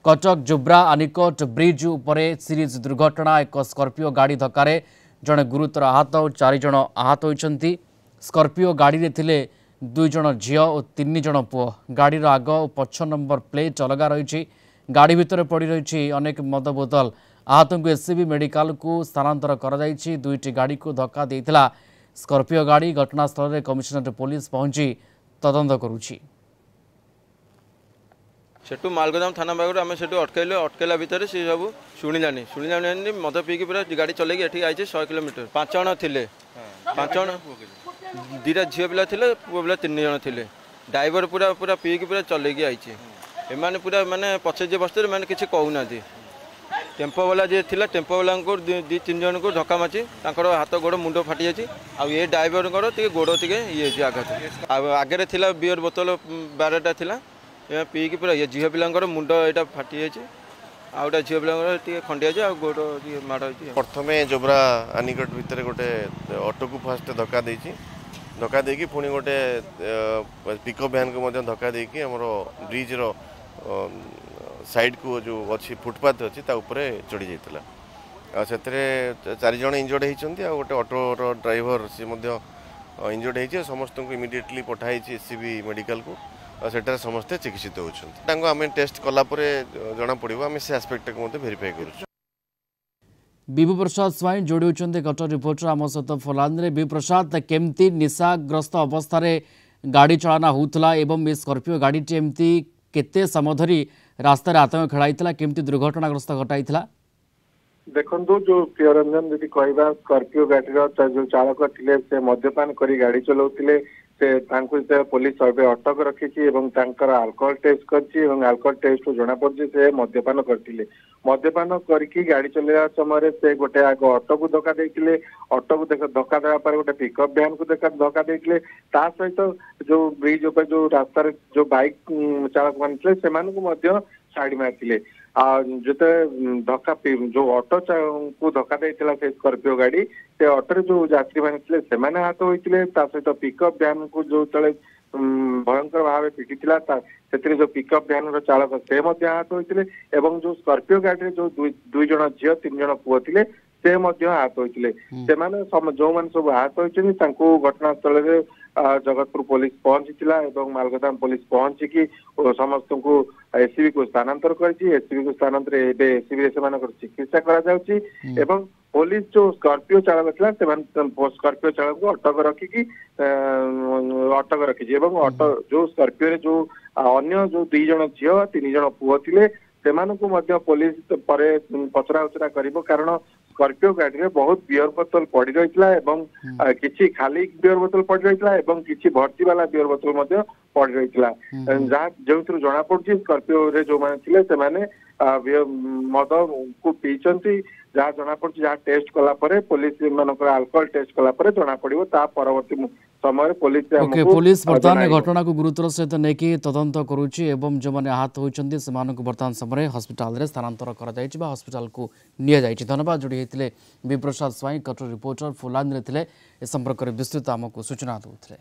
Cuttack जुब्रा आनिकोट bridge उपरे series दुर्घटना एक स्कॉर्पियो गाड़ी धक्के जड़े गुरुतर आहत और 4 जन आहत होती। स्कॉर्पियो गाड़ी रे थिले 2 जन झील और 3 जन पुओ। गाड़ीर आग और पछ नंबर प्लेट अलगा रही। गाड़ी भितर पड़ रही अनेक मद बोतल। आहत को एससीबी मेडिकल को स्थानांतर कर दुईटी गाड़ी को धक्का देता स्कॉर्पियो गाड़ी। घटनास्थल में कमिशनरेट पुलिस पहुंची तदंत करुछि। सेठू मालगोदाम थाना पाखर आम से अटकैला भितर सी सब शुणिलानी मद पीकी पूरा गाड़ी चल ये आई 100 किलोमीटर 5 जन थे 5 जन 2टा झील पिला पुओ पिला 3 जन थे। ड्राइवर पूरा पूरा पीकी पूरा चलैकी आई एम पूरा मानने पचे जे बसते मैंने किसी कहूना। टेम्पो वाला जी थी टेम्पो वाला को 2-3 जन को धक्का माची हाथ गोड़ मुंड फाटी जाए। ये ड्राइवर गोड़ ये आघात आगे थी बियर बोतल 12टा थी पीकी पूरा ये झील पिला मुंड यहाँ फाटी जाए आउटा झील पिला खंडिया जाए गोड़ माड़ होती। प्रथम जोब्रा आनिकट भितर गोटे ऑटो को फास्ट धक्का देकी पुणी गोटे पिकअप वैन को धक्का देकी आमर ब्रिज रो साइड को जो अच्छी फुटपाथ अच्छी चढ़ी जाता से 4 जन इंजर्ड होती गोटे ऑटो ड्राइवर सी इंजर्ड होती। समस्त को इमिडिएटली पठाई एससीबी मेडिकल को सेटार समस्ते चिकित्सित होती। आम टेस्ट कलापर जना पड़ो आम से आस्पेक्ट को भेरीफाई कर। विभु प्रसाद स्वाई जोड़ी होती कटक रिपोर्टर आम सहित फोलान रे। विभु प्रसाद केमती निशाग्रस्त अवस्था गाड़ी चलाना होता एवं स्कॉर्पियो गाड़ी एमती केते समय धरी रास्तार आतंक खेलाई केमती दुर्घटनाग्रस्त घटाई? देखो जो प्रियरंजन जी कहवा स्कॉर्पियो गाड़ी जो चालक थे से मद्यपान कर गाड़ी चलाउथिले से पुलिस अबे अटक रखी अल्कोहल टेस्ट कर अल्कोहल टेस्ट जना पड़ी से मद्यपान करते। मद्यपान करके गाड़ी चलवा समय से गोटे आग ऑटो को धक्का देते। ऑटो को धक्का देवा गोटे पिकअप वैन को धक्का देते। सहित जो ब्रिज उपर जो रास्तार जो बाइक चालक मान से साइड मारते जिते धक्का जो ऑटो को धक्का देता से स्कॉर्पियो गाड़ी से ऑटो जो यात्री मैंने से आहत होते। सहित पिकअप वैन को जो तले भयंकर भाव पिटी से जो पिकअप वैन चालक से आहत होते। जो स्कॉर्पियो गाड़ी जो 2 जन झील 3 जन पुओ थे से आहत होते। जो मैंने सब आहत होती घटनास्थल में जगतपुर पुलिस पहुंची मालगोदाम पुलिस पहुंचिकी समस्त को एससीबी को स्थानांतर कर एससीबी को स्थानांतर एससीबी चिकित्सा करा पुलिस जो स्कॉर्पियो चालक था स्कॉर्पियो चालक को अटक रखिकी ऑटो जो स्कॉर्पियो जो अन्य जो 2 जन झील 3 जन पुओ थे से पुलिस पचरा उचरा कर कारण स्कॉर्पियो गाड़ी में बहुत बियर बोतल पड़ रही किसी खाली बियर बोतल पड़ रही किसी भर्ती वाला बियर बोतल पड़ रही जो जना पड़ी स्कॉर्पियो रे जो मैंने थे मद को पीछे जहाँ जना पड़ी जहाँ टेस्ट कलापर पुलिस मानकर अल्कोहल टेस्ट कलापर जना पड़ो परवर्ती समय पुलिस बर्तमान घटना को गुरुतर सहित नहीं तदंत करुच्ची एवं जो मैंने आहत होती बर्तमान समय हस्पिटाल स्थानांतर कर हस्पिटाल को नि धन्यवाद। जोड़ी होते विभु प्रसाद स्वाई कटक रिपोर्टर फुलान रे ए संपर्क में विस्तृत आमको सूचना दूसरे।